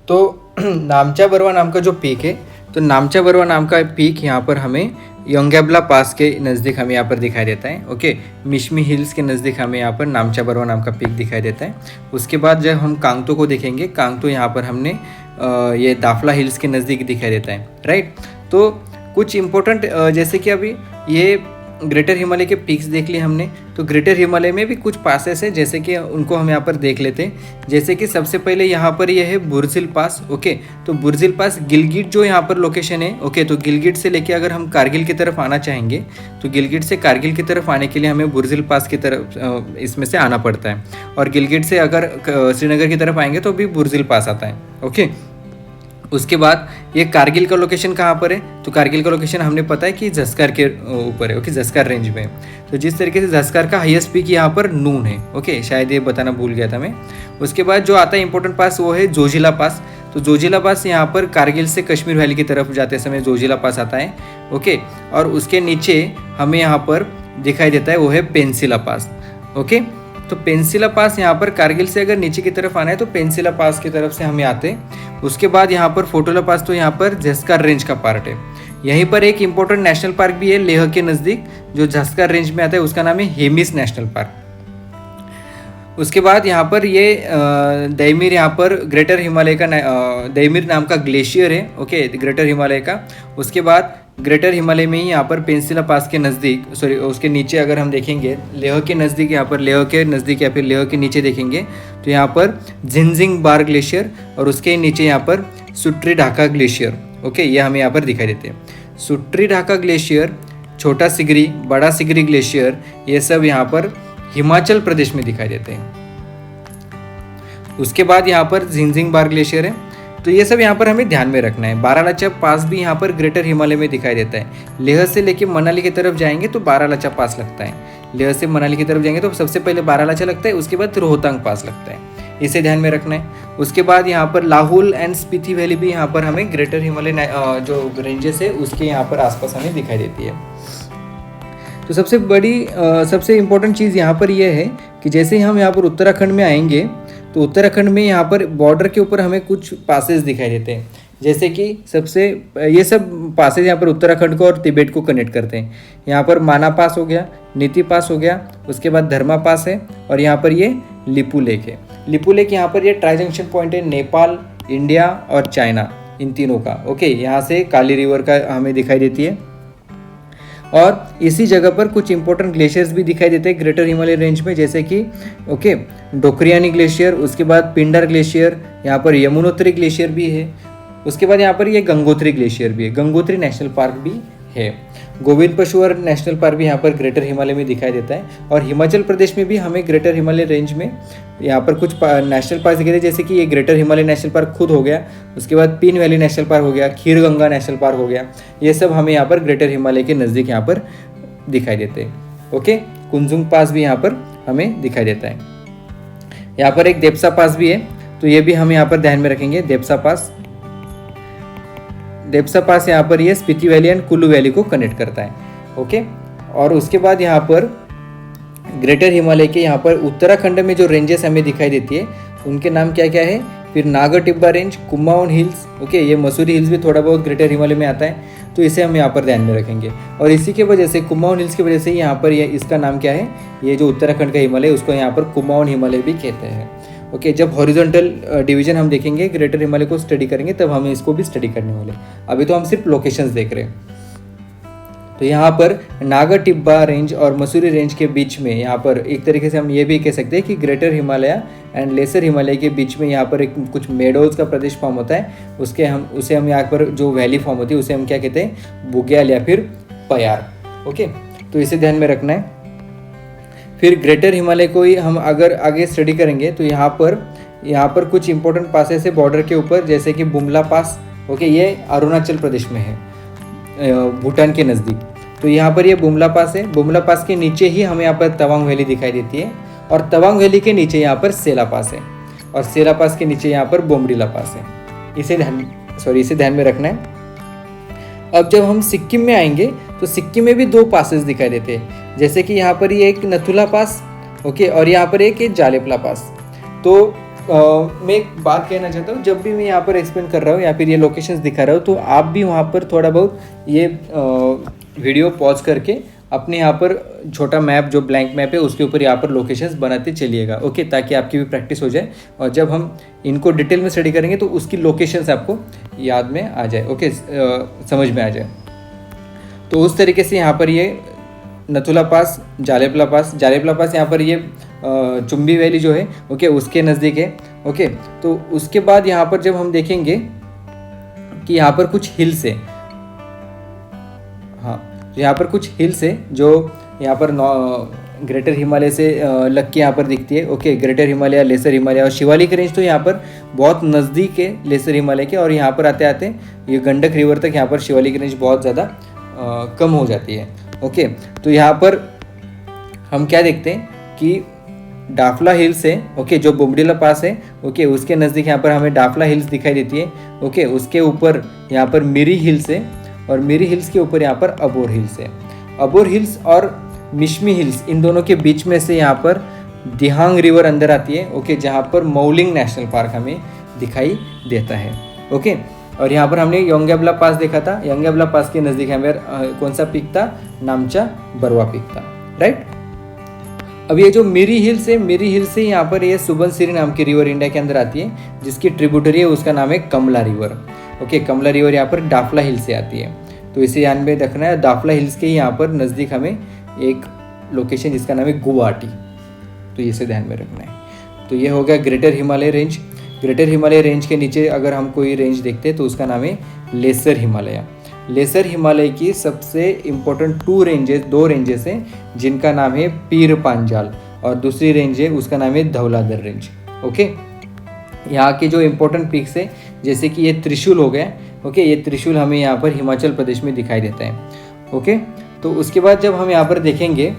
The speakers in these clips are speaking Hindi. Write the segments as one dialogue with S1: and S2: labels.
S1: तो नामचा बरवा नाम का जो पीक है, तो नामचा बरवा नाम का पीक यहाँ पर हमें योंगेबला पास के नज़दीक हमें यहाँ पर दिखाई देता है। ओके, मिशमी हिल्स के नज़दीक हमें यहाँ पर नामचा बरवा नाम का पीक दिखाई देता है। उसके बाद जब हम कांगतो को देखेंगे, कांगतो यहाँ पर हमने ये दाफला हिल्स के नज़दीक दिखाई देता है, राइट। तो कुछ इम्पोर्टेंट जैसे कि अभी ये ग्रेटर हिमालय के पीक्स देख लिए हमने, तो ग्रेटर हिमालय में भी कुछ पासेस है, जैसे कि उनको हम यहाँ पर देख लेते हैं। जैसे कि सबसे पहले यहाँ पर ये है बुर्जिल पास। ओके, तो बुर्जिल पास गिलगिट जो यहाँ पर लोकेशन है। ओके, तो गिलगिट से लेके अगर हम कारगिल की तरफ आना चाहेंगे, तो गिलगिट से कारगिल की तरफ आने के लिए हमें बुर्जिल पास की तरफ इसमें से आना पड़ता है, और गिलगिट से अगर श्रीनगर की तरफ आएंगे तो भी बुर्जिल पास आता है। ओके, उसके बाद ये कारगिल का लोकेशन कहाँ पर है, तो कारगिल का लोकेशन हमने पता है कि जस्कर के ऊपर है। ओके, जस्कर रेंज में। तो जिस तरीके से जस्कर का हाईएस्ट पीक यहाँ पर नून है। ओके, शायद ये बताना भूल गया था मैं। उसके बाद जो आता है इंपॉर्टेंट पास, वो है जोजिला पास। तो जोजिला पास यहाँ पर कारगिल से कश्मीर वैली की तरफ जाते समय जोजिला पास आता है। ओके, और उसके नीचे हमें यहाँ पर दिखाई देता है वो है पेंसिला पास। ओके, तो पेंसिला पास यहाँ पर कारगिल से अगर नीचे की तरफ आना है तो पेंसिला पास की तरफ से हमें आते हैं। उसके बाद यहाँ पर फोटोला पास, तो यहाँ पर जस्कर रेंज का पार्ट है। यहीं पर एक इम्पोर्टेंट नेशनल पार्क भी है लेह के नज़दीक, जो जस्कर रेंज में आता है, उसका नाम है हेमिस नेशनल पार्क। उसके बाद यहाँ पर ये दैमिर, यहाँ पर ग्रेटर हिमालय का दैमिर नाम का ग्लेशियर है। ओके, ग्रेटर हिमालय का। उसके बाद ग्रेटर हिमालय में ही यहाँ पर पेंसिला पास के नज़दीक, सॉरी उसके नीचे अगर हम देखेंगे लेह के नज़दीक, यहाँ पर लेह के नज़दीक या फिर लेह के नीचे देखेंगे तो यहाँ पर जिनजिंग बार ग्लेशियर, और उसके नीचे यहाँ पर सुट्री ढाका ग्लेशियर। ओके, ये हमें यहाँ पर दिखाई देते हैं। सुट्री ढाका ग्लेशियर, छोटा सिगरी, बड़ा सिगरी ग्लेशियर, ये सब यहाँ पर हिमाचल प्रदेश में दिखाई देते हैं। उसके बाद यहाँ पर जिनजिंग बार ग्लेशियर है। तो ये सब यहाँ पर हमें ध्यान में रखना है। बारालाचा पास भी यहाँ पर ग्रेटर हिमालय में दिखाई देता है। लेह से लेके मनाली की तरफ जाएंगे तो बारालाचा पास लगता है। लेह से मनाली की तरफ जाएंगे तो सबसे पहले बारालाचा लगता है, उसके बाद रोहतांग पास लगता है। इसे ध्यान में रखना है। उसके बाद यहाँ पर लाहौल एंड स्पीति वैली भी यहाँ पर हमें ग्रेटर हिमालय जो रेंजेस है उसके यहाँ पर आसपास हमें दिखाई देती है। तो सबसे बड़ी सबसे इम्पोर्टेंट चीज़ यहाँ पर यह है कि जैसे ही हम यहाँ पर उत्तराखंड में आएंगे तो उत्तराखंड में यहाँ पर बॉर्डर के ऊपर हमें कुछ पासेस दिखाई देते हैं। जैसे कि ये सब पासेस यहाँ पर उत्तराखंड को और तिब्बत को कनेक्ट करते हैं। यहाँ पर माना पास हो गया, नीति पास हो गया, उसके बाद धर्मा पास है, और यहाँ पर ये लिपू लेक है। लिपू लेक यहाँ पर ये ट्राई जंक्शन पॉइंट है नेपाल, इंडिया और चाइना, इन तीनों का। ओके, यहाँ से काली रिवर का हमें दिखाई देती है। और इसी जगह पर कुछ इंपॉर्टेंट ग्लेशियर्स भी दिखाई देते हैं ग्रेटर हिमालय रेंज में, जैसे कि ओके डोकरियानी ग्लेशियर, उसके बाद पिंडर ग्लेशियर, यहाँ पर यमुनोत्री ग्लेशियर भी है। उसके बाद यहाँ पर ये गंगोत्री ग्लेशियर भी है, गंगोत्री नेशनल पार्क भी है। गोविंद पशुवर नेशनल पार्क भी यहाँ पर ग्रेटर हिमालय में दिखाई देता है। और हिमाचल प्रदेश में भी हमें ग्रेटर हिमालय रेंज में यहाँ पर कुछ नेशनल पार्क दिखाई देते हैं, जैसे कि ये ग्रेटर हिमालय नेशनल पार्क खुद हो गया, उसके बाद पीन वैली नेशनल पार्क हो गया, खीर गंगा नेशनल पार्क हो गया। ये सब हमें यहाँ पर ग्रेटर हिमालय के नज़दीक यहाँ पर दिखाई देते हैं। ओके, कुंजुंग पास भी यहाँ पर हमें दिखाई देता है। यहाँ पर एक देपसा पास भी है, तो ये भी हम यहाँ पर ध्यान में रखेंगे। देपसा पास यहाँ पर ये Spiti valley and Kullu valley को कनेक्ट करता है। ओके, और उसके बाद यहाँ पर ग्रेटर हिमालय के यहाँ पर उत्तराखंड में जो रेंजेस हमें दिखाई देती है उनके नाम क्या क्या है। फिर नागर Tibba range, Kumaon hills, okay, ये मसूरी हिल्स भी थोड़ा बहुत ग्रेटर हिमालय में आता है, तो इसे हम यहाँ पर ध्यान में रखेंगे। और इसी के वजह से कुमाऊन हिल्स की वजह से यहाँ पर इसका नाम क्या है, ये जो उत्तराखंड का हिमालय उसको यहाँ पर कुमाऊन हिमालय भी कहते हैं। ओके, जब हॉरिजॉन्टल डिवीजन हम देखेंगे ग्रेटर हिमालय को स्टडी करेंगे तब हम इसको भी स्टडी करने वाले। अभी तो हम सिर्फ लोकेशंस देख रहे हैं। तो यहाँ पर नागर टिब्बा रेंज और मसूरी रेंज के बीच में यहाँ पर एक तरीके से हम ये भी कह सकते हैं कि greater Himalaya and lesser Himalaya के बीच में यहाँ पर एक कुछ मेडोज का प्रदेश फॉर्म होता है। उसे हम यहाँ पर जो वैली फॉर्म होती है उसे हम क्या कहते हैं, बुग्याल या फिर पयार। ओके, तो इसे ध्यान में रखना है। फिर ग्रेटर हिमालय को ही हम अगर आगे स्टडी करेंगे तो यहाँ पर कुछ इंपॉर्टेंट पासेस है बॉर्डर के ऊपर, जैसे कि बुमला पास। ओके, ये अरुणाचल प्रदेश में है, भूटान के नज़दीक। तो यहाँ पर ये बुमला पास है। बुमला पास के नीचे ही हमें यहाँ पर तवांग वैली दिखाई देती है, और तवांग वैली के नीचे यहाँ पर सेला पास है, और सेला पास के नीचे यहाँ पर बोमडीला पास है। इसे ध्यान में रखना है। अब जब हम सिक्किम में आएंगे तो सिक्किम में भी दो पासेस दिखाई देते हैं, जैसे कि यहाँ पर ये एक नथुला पास, ओके, और यहाँ पर एक जालेपला पास। तो मैं एक बात कहना चाहता हूँ, जब भी मैं यहाँ पर एक्सप्लेन कर रहा हूँ या फिर ये लोकेशंस दिखा रहा हूँ, तो आप भी वहाँ पर थोड़ा बहुत ये वीडियो पॉज करके अपने यहाँ पर छोटा मैप जो ब्लैंक मैप है उसके ऊपर यहाँ पर लोकेशंस बनाते चलिएगा, ओके, ताकि आपकी भी प्रैक्टिस हो जाए और जब हम इनको डिटेल में स्टडी करेंगे तो उसकी लोकेशंस आपको याद में आ जाए, ओके, समझ में आ जाए। तो उस तरीके से यहाँ पर ये नथुला पास, जालेपला पास यहाँ पर ये चुम्बी वैली जो है, ओके, उसके नज़दीक है, ओके। तो उसके बाद यहाँ पर जब हम देखेंगे कि यहाँ पर कुछ हिल्स है, हाँ, यहाँ पर कुछ हिल्स है जो यहाँ पर ग्रेटर हिमालय से लग के यहाँ पर दिखती है, okay. Greater Himalaya, lesser Himalaya और शिवालिक रेंज तो यहाँ पर बहुत नज़दीक है लेसर हिमालय के, और यहाँ पर आते आते ये गंडक रिवर तक यहाँ पर शिवालिक रेंज बहुत ज़्यादा कम हो जाती है, ओके। तो यहाँ पर हम क्या देखते हैं कि डाफला हिल्स है, ओके, जो बोमडिला पास है, ओके, उसके नज़दीक यहाँ पर हमें डाफला हिल्स दिखाई देती है, ओके। उसके ऊपर यहाँ पर मिरी हिल्स है और मिरी हिल्स के ऊपर यहाँ पर अबोर हिल्स है। अबोर हिल्स और मिश्मी हिल्स, इन दोनों के बीच में से यहाँ पर दिहांग रिवर अंदर आती है, ओके, जहाँ पर मौलिंग नेशनल पार्क हमें दिखाई देता है, ओके। और यहाँ पर हमने योंगेबला पास देखा था, योंगेबला पास के नज़दीक हमें कौन सा पीक था, नामचा बरवा पीक था, राइट। अब ये जो मिरी हिल्स है, मिरी हिल्स से यहाँ पर ये सुबनसिरी नाम की रिवर इंडिया के अंदर आती है, जिसकी ट्रिब्यूटरी है उसका नाम है कमला रिवर, ओके। कमला रिवर यहाँ पर डाफला हिल से आती है, तो इसे ध्यान में रखना है। डाफला हिल्स के यहाँ पर नज़दीक हमें एक लोकेशन जिसका नाम है गुवाहाटी, तो इसे ध्यान में रखना है। तो ये हो गया greater Himalaya range. Greater Himalaya range के नीचे अगर हम कोई रेंज देखते हैं तो उसका नाम है लेसर हिमालय। लेसर हिमालय की सबसे इम्पोर्टेंट दो रेंजेस हैं, जिनका नाम है पीर पांजाल और दूसरी रेंज है उसका नाम है धौलाधर रेंज, ओके। यहाँ के जो इम्पोर्टेंट पीक्स है जैसे कि ये त्रिशूल हो गया, ओके, ये त्रिशूल हमें यहाँ पर हिमाचल प्रदेश में दिखाई देता है, ओके। तो उसके बाद जब हम यहाँ पर देखेंगे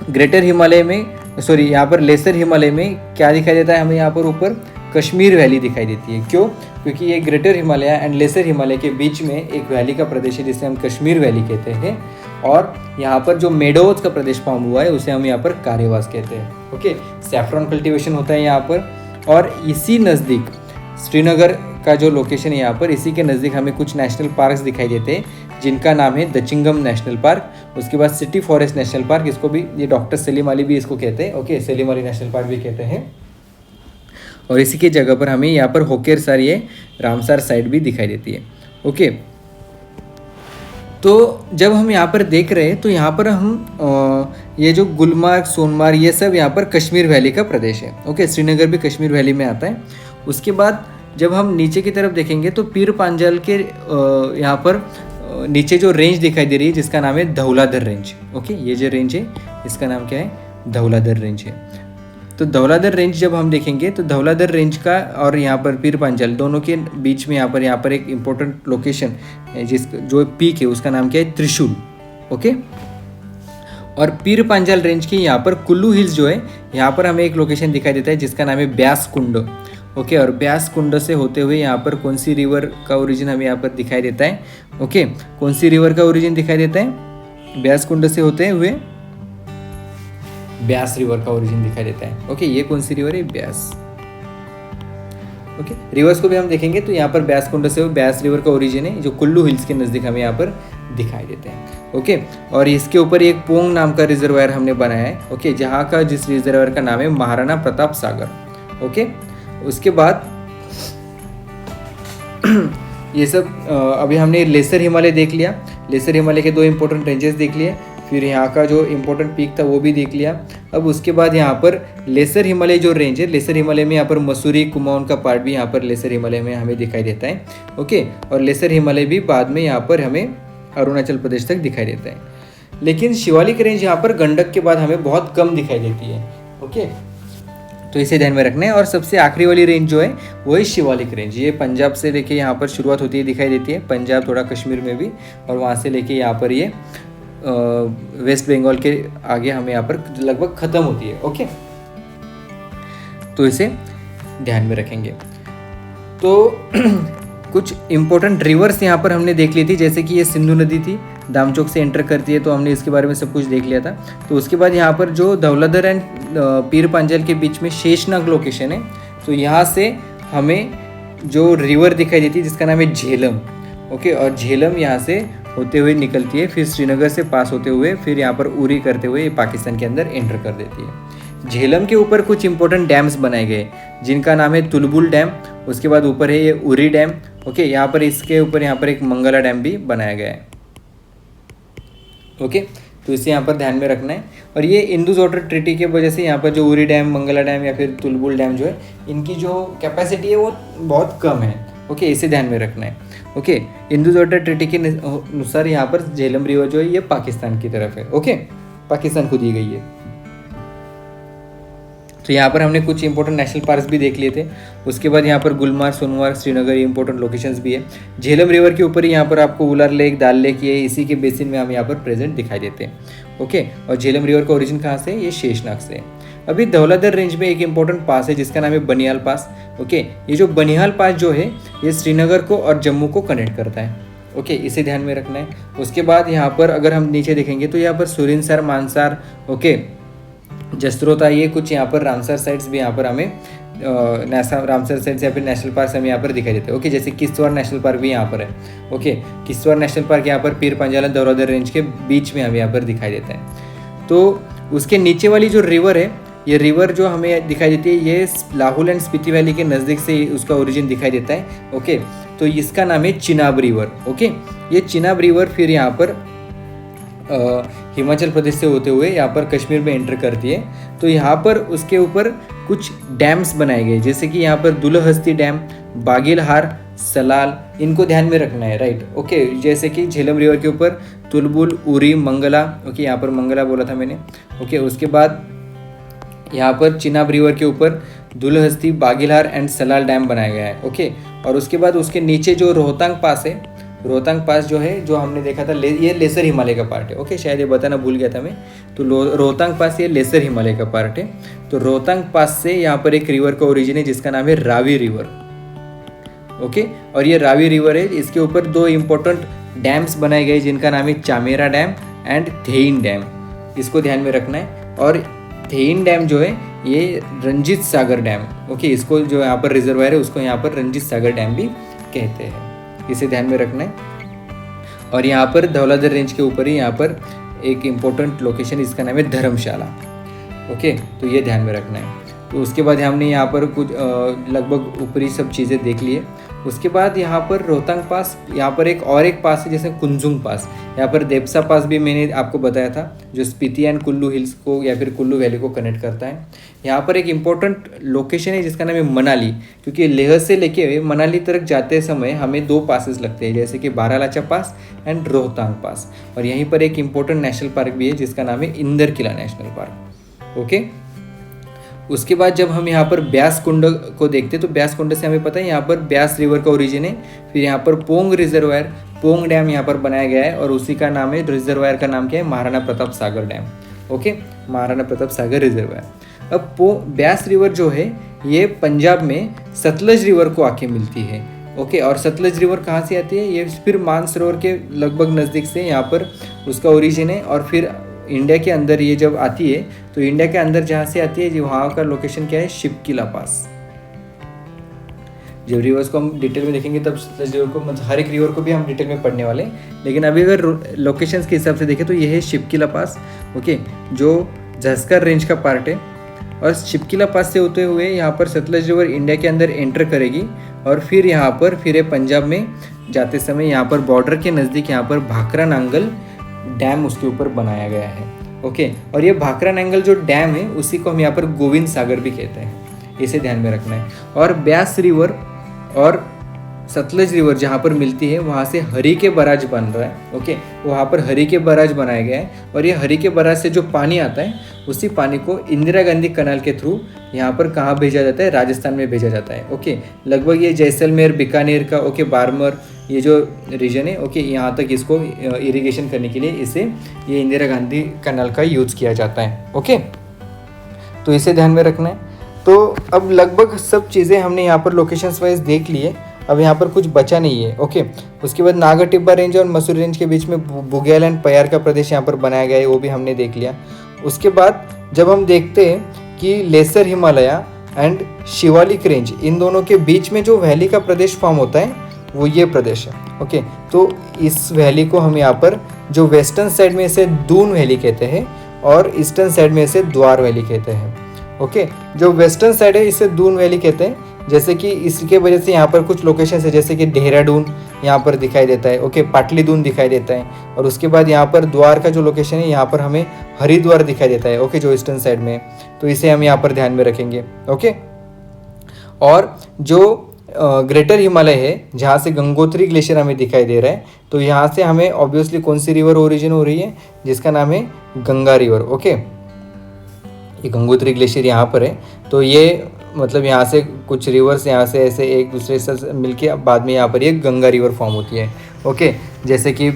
S1: ग्रेटर हिमालय में, सॉरी, यहाँ पर लेसर हिमालय में क्या दिखाई देता है हमें, यहाँ पर ऊपर कश्मीर वैली दिखाई देती है। क्यों? क्योंकि ये greater Himalaya and lesser Himalaya के बीच में एक वैली का प्रदेश है जिसे हम कश्मीर वैली कहते हैं, और यहाँ पर जो मेडोज का प्रदेश फॉर्म हुआ है उसे हम यहाँ पर कार्यवास कहते हैं, ओके। सैफ्रॉन कल्टीवेशन होता है यहाँ पर, और इसी नज़दीक श्रीनगर का जो लोकेशन है यहाँ पर, इसी के नज़दीक हमें कुछ नेशनल पार्क्स दिखाई देते हैं जिनका नाम है दचिंगम नेशनल पार्क। उसके बाद सिटी फॉरेस्ट नेशनल पार्क, इसको भी ये डॉक्टर सलीम अली भी इसको कहते हैं, okay, Salim Ali national park भी कहते हैं। और इसी की जगह पर हमें यहाँ पर होकेरसर, ये रामसर साइड भी दिखाई देती है, ओके। तो जब हम यहाँ पर देख रहे हैं तो यहाँ पर हम ये जो गुलमर्ग, सोनमार्ग, ये सब यहाँ पर कश्मीर वैली का प्रदेश है, ओके। श्रीनगर भी कश्मीर वैली में आता है। उसके बाद जब हम नीचे की तरफ देखेंगे तो पीर पांजाल के यहाँ पर नीचे जो रेंज दिखाई दे रही है जिसका नाम है धौलाधर रेंज, ओके। ये जो रेंज है इसका नाम क्या है, धौलाधर रेंज है। तो धौलाधर रेंज जब हम देखेंगे तो धौलाधर रेंज का और यहाँ पर पीर पांजाल दोनों के बीच में यहाँ पर एक इम्पोर्टेंट लोकेशन है जो पीक है उसका नाम क्या है, त्रिशूल, ओके। और पीर पांजाल रेंज की यहाँ पर कुल्लू हिल्स जो है, यहाँ पर हमें एक लोकेशन दिखाई देता है जिसका नाम है ब्यास कुंड, ओके। और ब्यास कुंड से होते हुए यहाँ पर कौन सी रिवर का ओरिजिन हमें यहाँ पर दिखाई देता है, ओके। कौन सी रिवर का ओरिजिन दिखाई देता है, ब्यास कुंड से होते हुए ब्यास रिवर का ओरिजिन दिखाई देता है, ओके। ये कौन सी रिवर है, ब्यास, ओके। रिवर्स को भी हम देखेंगे तो यहाँ पर ब्यास कुंड से ब्यास रिवर का ओरिजिन है जो कुल्लू हिल्स के नज़दीक हमें यहाँ पर दिखाई देते हैं, ओके। और इसके ऊपर एक पोंग नाम का रिजर्वायर हमने बनाया है, ओके, जहाँ का जिस रिजर्वायर का नाम है महाराणा प्रताप सागर, ओके। उसके बाद ये सब अभी हमने लेसर हिमालय देख लिया, लेसर हिमालय के दो इंपॉर्टेंट रेंजेस देख लिए, फिर यहाँ का जो इम्पोर्टेंट पीक था वो भी देख लिया। अब उसके बाद यहाँ पर लेसर हिमालय जो रेंज है, लेसर हिमालय में यहाँ पर मसूरी, कुमाऊन का पार्ट भी यहाँ पर लेसर हिमालय में हमें दिखाई देता है, ओके। और लेसर हिमालय भी बाद में यहाँ पर हमें अरुणाचल प्रदेश तक दिखाई देता है। लेकिन शिवालिक रेंज यहाँ पर गंडक के बाद हमें बहुत कम दिखाई देती है, ओके। तो इसे ध्यान में रखना है। और सबसे आखिरी वाली रेंज जो है वो है शिवालिक रेंज। ये पंजाब से लेके यहाँ पर शुरुआत होती है, दिखाई देती है, पंजाब थोड़ा कश्मीर में भी, और वहाँ से लेके यहाँ पर ये वेस्ट बंगाल के आगे हमें यहाँ पर लगभग ख़त्म होती है, ओके। तो इसे ध्यान में रखेंगे। तो कुछ इम्पोर्टेंट रिवर्स यहाँ पर हमने देख ली थी, जैसे कि ये सिंधु नदी थी, दामचौक से एंटर करती है, तो हमने इसके बारे में सब कुछ देख लिया था। तो उसके बाद यहाँ पर जो धौलाधर एंड पीर पांचाल के बीच में शेषनाग लोकेशन है, तो यहाँ से हमें जो रिवर दिखाई देती है जिसका नाम है झेलम। ओके, और झेलम यहाँ से होते हुए निकलती है, फिर श्रीनगर से पास होते हुए फिर यहाँ पर उरी करते हुए पाकिस्तान के अंदर एंटर कर देती है। झेलम के ऊपर कुछ इंपॉर्टेंट डैम्स बनाए गए जिनका नाम है तुलबुल डैम, उसके बाद ऊपर है ये उरी डैम। ओके, यहाँ पर इसके ऊपर यहाँ पर एक मंगला डैम भी बनाया गया है। ओके, तो इसे यहाँ पर ध्यान में रखना है। और ये इंडस वाटर ट्रीटी की वजह से यहाँ पर जो उरी डैम, मंगला डैम या फिर तुलबुल डैम जो है, इनकी जो कैपेसिटी है वो बहुत कम है। ओके, इसे ध्यान में रखना है। ओके, इंडस वाटर ट्रीटी के अनुसार यहाँ पर झेलम रिवर जो है ये पाकिस्तान की तरफ है। ओके, पाकिस्तान को दी गई है। तो यहाँ पर हमने कुछ इंपॉर्टेंट नेशनल पार्क्स भी देख लिए थे। उसके बाद यहाँ पर गुलमार्ग, सोनमार्ग, श्रीनगर ये इंपॉर्टेंट लोकेशंस भी है। झेलम रिवर के ऊपर ही यहाँ पर आपको उलार लेक, दाल लेक, ये इसी के बेसिन में हम यहाँ पर प्रेजेंट दिखाई देते हैं। ओके, और झेलम रिवर का ओरिजिन कहाँ से है? ये शेषनाग से है। अभी धौलाधर रेंज में एक इंपॉर्टेंट पास है जिसका नाम है बनिहाल पास। ओके, ये जो बनिहाल पास जो है ये श्रीनगर को और जम्मू को कनेक्ट करता है। ओके, इसे ध्यान में रखना है। उसके बाद यहाँ पर अगर हम नीचे देखेंगे तो यहाँ पर सुरिनसर, मानसार, ओके, जसरोता, ये कुछ यहाँ पर रामसर साइट्स भी यहाँ पर हमें रामसर साइट्स या फिर नेशनल पार्क हमें यहाँ पर दिखाई देते हैं। ओके, जैसे किश्तवाड़ नेशनल पार्क भी यहाँ पर है। ओके, किश्तवाड़ नेशनल पार्क यहाँ पर पीर पंजाल धौलाधर रेंज के बीच में हमें यहाँ पर दिखाई देता है। तो उसके नीचे वाली जो रिवर है, ये रिवर जो हमें दिखाई देती है ये लाहौल एंड स्पीति वैली के नज़दीक से उसका ओरिजिन दिखाई देता है। ओके, तो इसका नाम है चिनाब रिवर। ओके, ये चिनाब रिवर फिर यहाँ पर हिमाचल प्रदेश से होते हुए यहाँ पर कश्मीर में एंटर करती है। तो यहाँ पर उसके ऊपर कुछ डैम्स बनाए गए जैसे कि यहाँ पर दुलहस्ती डैम, बागिलहार, सलाल, इनको ध्यान में रखना है। राइट, ओके, जैसे कि झेलम रिवर के ऊपर तुलबुल, उरी, मंगला। ओके, यहाँ पर मंगला बोला था मैंने। ओके, उसके बाद यहाँ पर चिनाब रिवर के ऊपर दुलहस्ती, बागिलहार एंड सलाल डैम बनाया गया है। ओके, और उसके बाद उसके नीचे जो रोहतांग पास है, रोहतांग पास जो है जो हमने देखा था ये लेसर हिमालय का पार्ट है। ओके, शायद ये बताना भूल गया था मैं। तो रोहतांग पास ये लेसर हिमालय का पार्ट है। तो रोहतांग पास से यहाँ पर एक रिवर का ओरिजिन है जिसका नाम है रावी रिवर। ओके, और ये रावी रिवर है, इसके ऊपर दो इम्पोर्टेंट डैम्स बनाए गए जिनका नाम है चामेरा डैम एंड थेइन डैम। इसको ध्यान में रखना है। और थेइन डैम जो है ये रंजीत सागर डैम, ओके, इसको जो यहाँ पर रिजर्वायर है उसको यहाँ पर रंजीत सागर डैम भी कहते हैं। इसे ध्यान में रखना है। और यहाँ पर धौलाधर रेंज के ऊपर ही यहाँ पर एक इम्पोर्टेंट लोकेशन, इसका नाम है धर्मशाला। ओके, तो ये ध्यान में रखना है। तो उसके बाद हमने यहाँ पर कुछ लगभग ऊपरी सब चीज़ें देख लिए। उसके बाद यहाँ पर रोहतांग पास, यहाँ पर एक पास है जैसे कुंजुंग पास, यहाँ पर देपसा पास भी मैंने आपको बताया था जो स्पीति एंड कुल्लू हिल्स को या फिर कुल्लू वैली को कनेक्ट करता है। यहाँ पर एक इम्पोर्टेंट लोकेशन है जिसका नाम है मनाली, क्योंकि लेह से लेके मनाली तक जाते समय हमें दो पासेस लगते हैं जैसे कि बारालाचा पास एंड रोहतांग पास। और यहीं पर एक इम्पोर्टेंट नेशनल पार्क भी है जिसका नाम है इंदर किला नेशनल पार्क। ओके, उसके बाद जब हम यहाँ पर ब्यास कुंड को देखते हैं तो ब्यास कुंड से हमें पता है यहाँ पर ब्यास रिवर का ओरिजिन है। फिर यहाँ पर पोंग रिजर्वायर, पोंग डैम यहाँ पर बनाया गया है और उसी का नाम है, रिजर्वायर का नाम क्या है? Maharana Pratap Sagar dam. Okay, Maharana Pratap Sagar reservoir. अब ब्यास रिवर जो है ये पंजाब में सतलज रिवर को आके मिलती है। ओके, और सतलज रिवर कहाँ से आती है? ये फिर मानसरोवर के लगभग नज़दीक से यहाँ पर उसका ओरिजिन है। और फिर इंडिया के अंदर ये जब आती है तो इंडिया के अंदर जहाँ से आती है वहाँ का लोकेशन क्या है? शिपकिला पास। जब रिवर्स को हम डिटेल में देखेंगे तब सतलज रिवर को, हर एक रिवर को भी हम डिटेल में पढ़ने वाले हैं, लेकिन अभी अगर लोकेशंस के हिसाब से देखें तो ये है शिपकिला पास। ओके, जो झस्कर रेंज का पार्ट है। और शिपकिला पास से होते हुए यहाँ पर सतलज रिवर इंडिया के अंदर एंटर करेगी और फिर यहाँ पर फिर पंजाब में जाते समय यहाँ पर बॉर्डर के नज़दीक यहाँ पर भाखरा नांगल डैम उसके ऊपर बनाया गया है। ओके, और ये भाखरा नांगल जो डैम है उसी को हम यहाँ पर गोविंद सागर भी कहते हैं, इसे ध्यान में रखना है। और ब्यास रिवर और सतलज रिवर जहाँ पर मिलती है वहाँ से हरी के बराज बन रहा है। ओके, वहाँ पर हरी के बराज बनाया गया है और ये हरी के बराज से जो पानी आता है उसी पानी को इंदिरा गांधी कनाल के थ्रू यहाँ पर कहाँ भेजा जाता है? राजस्थान में भेजा जाता है। ओके, लगभग ये जैसलमेर, बीकानेर का, ओके, बारमर, ये जो रीजन है, ओके, यहाँ तक इसको इरिगेशन करने के लिए इसे ये इंदिरा गांधी कनाल का यूज़ किया जाता है। ओके, तो इसे ध्यान में रखना है। तो अब लगभग सब चीज़ें हमने यहाँ पर लोकेशंस वाइज देख लिए। अब यहाँ पर कुछ बचा नहीं है। ओके, उसके बाद नागा टिब्बा रेंज और मसूरी रेंज के बीच में बुग्याल एंड पयार का प्रदेश यहाँ पर बनाया गया है, वो भी हमने देख लिया। उसके बाद जब हम देखते हैं कि lesser Himalaya and Shivalik range, इन दोनों के बीच में जो वैली का प्रदेश फॉर्म होता है वो ये प्रदेश है। ओके, तो इस वैली को हम यहाँ पर जो वेस्टर्न साइड में इसे दून वैली कहते हैं और ईस्टर्न साइड में इसे द्वार वैली कहते हैं। ओके, जो वेस्टर्न साइड है इसे दून वैली कहते हैं, जैसे कि इसके वजह से यहाँ पर कुछ लोकेशन है, जैसे कि देहरादून यहाँ पर दिखाई देता है। ओके, पाटलीदून दिखाई देता है, और उसके बाद यहाँ पर द्वार का जो लोकेशन है यहाँ पर हमें हरिद्वार दिखाई देता है। ओके, जो ईस्टर्न साइड में, तो इसे हम यहाँ पर ध्यान में रखेंगे। ओके, और जो ग्रेटर हिमालय है जहाँ से गंगोत्री ग्लेशियर हमें दिखाई दे रहा है, तो यहाँ से हमें ऑब्वियसली कौन सी रिवर ओरिजिन हो रही है, जिसका नाम है गंगा रिवर। ओके, ये गंगोत्री ग्लेशियर यहाँ पर है, तो ये मतलब यहाँ से कुछ रिवर्स यहाँ से ऐसे एक दूसरे से मिलके बाद में यहाँ पर ये गंगा रिवर फॉर्म होती है। ओके, जैसे कि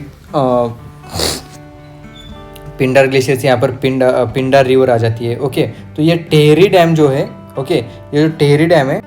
S1: पिंडार ग्लेशियर से यहाँ पर पिंडार रिवर आ जाती है। ओके, तो ये टेहरी डैम जो है, ओके, ये जो टेहरी डैम है